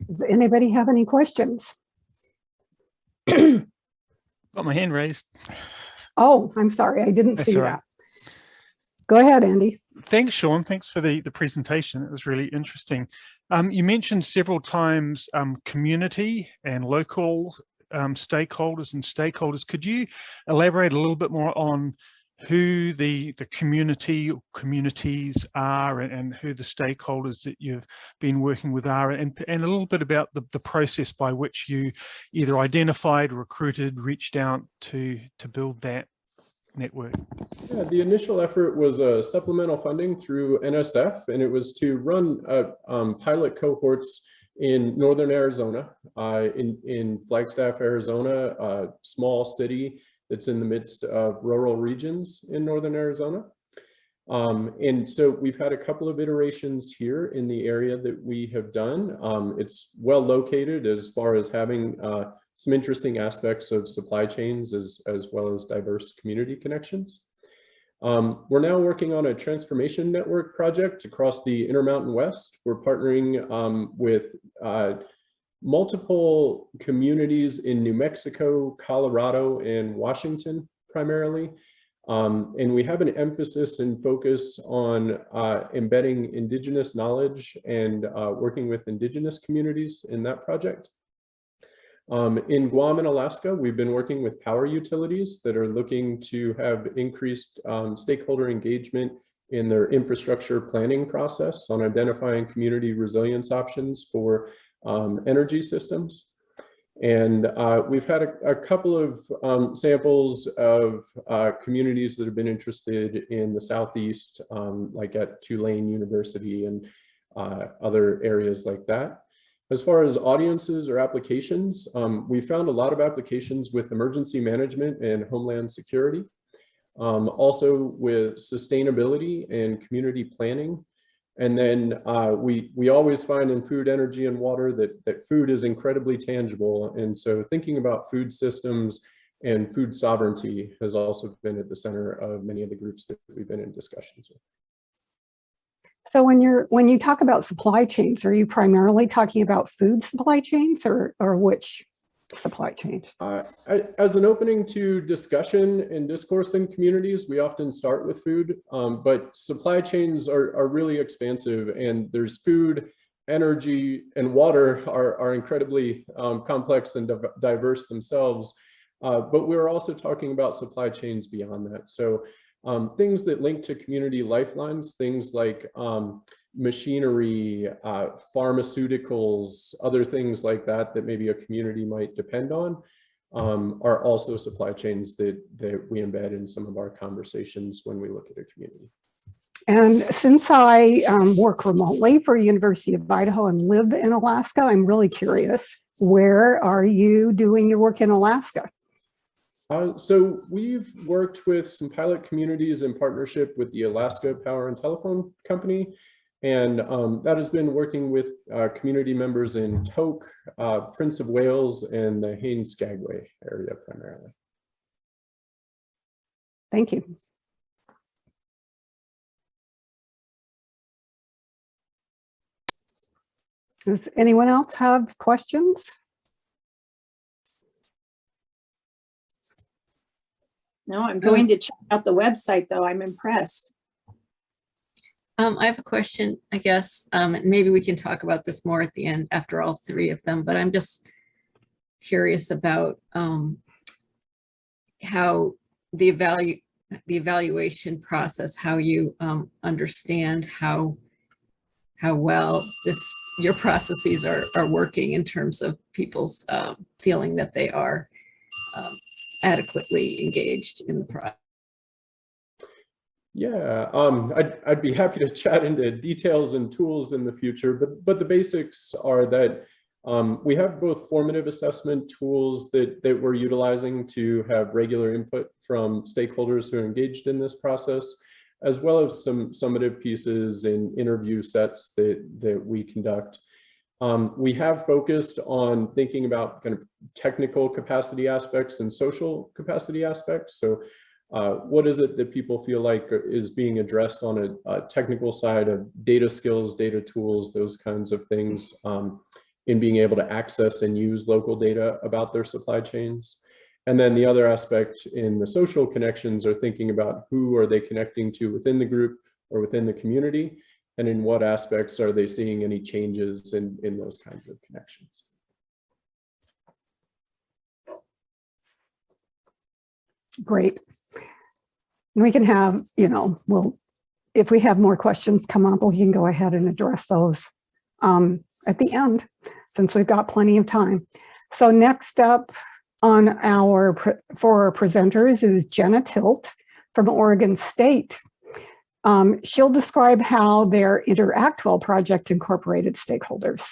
Does anybody have any questions? Got my hand raised. Oh, I'm sorry, I didn't That's see all right. that. Go ahead, Andy. Thanks, Sean. Thanks for the presentation. It was really interesting. You mentioned several times community and local stakeholders and stakeholders. Could you elaborate a little bit more on who the communities are and who the stakeholders that you've been working with are, and a little bit about the process by which you either identified, recruited, reached out to build that network? Yeah, the initial effort was supplemental funding through NSF, and it was to run pilot cohorts in northern Arizona, in Flagstaff, Arizona, a small city that's in the midst of rural regions in northern Arizona. And so we've had a couple of iterations here in the area that we have done. It's well located as far as having some interesting aspects of supply chains as well as diverse community connections. We're now working on a transformation network project across the Intermountain West. We're partnering with multiple communities in New Mexico, Colorado, and Washington primarily. And we have an emphasis and focus on embedding indigenous knowledge and working with indigenous communities in that project. In Guam and Alaska, we've been working with power utilities that are looking to have increased stakeholder engagement in their infrastructure planning process on identifying community resilience options for energy systems. And we've had a couple of samples of communities that have been interested in the Southeast, like at Tulane University and other areas like that. As far as audiences or applications, we found a lot of applications with emergency management and homeland security, also with sustainability and community planning. And then we always find in food, energy, and water that food is incredibly tangible. And so thinking about food systems and food sovereignty has also been at the center of many of the groups that we've been in discussions with. So when you talk about supply chains, are you primarily talking about food supply chains or which supply chains? As an opening to discussion and discourse in communities, we often start with food, but supply chains are really expansive, and there's food, energy, and water are incredibly complex and diverse themselves. But we're also talking about supply chains beyond that. So things that link to community lifelines, things like machinery, pharmaceuticals, other things like that maybe a community might depend on, are also supply chains that we embed in some of our conversations when we look at a community. And since I work remotely for University of Idaho and live in Alaska, I'm really curious, where are you doing your work in Alaska? So we've worked with some pilot communities in partnership with the Alaska Power and Telephone Company, and that has been working with community members in Tok, Prince of Wales, and the Haines Skagway area primarily. Thank you. Does anyone else have questions? No, I'm going to check out the website, though. I'm impressed. I have a question, I guess. Maybe we can talk about this more at the end after all three of them, but I'm just curious about how the evaluation process, how you understand how well your processes are working in terms of people's feeling that they are adequately engaged in the process. Yeah, I'd be happy to chat into details and tools in the future, but the basics are that we have both formative assessment tools that we're utilizing to have regular input from stakeholders who are engaged in this process, as well as some summative pieces and interview sets that we conduct. We have focused on thinking about kind of technical capacity aspects and social capacity aspects. So what is it that people feel like is being addressed on a technical side of data skills, data tools, those kinds of things in being able to access and use local data about their supply chains. And then the other aspect in the social connections are thinking about who are they connecting to within the group or within the community, and in what aspects are they seeing any changes in those kinds of connections. Great. And we can have, if we have more questions come up, we can go ahead and address those at the end, since we've got plenty of time. So next up on for our presenters is Jenna Tilt from Oregon State. She'll describe how their Interact Well project incorporated stakeholders.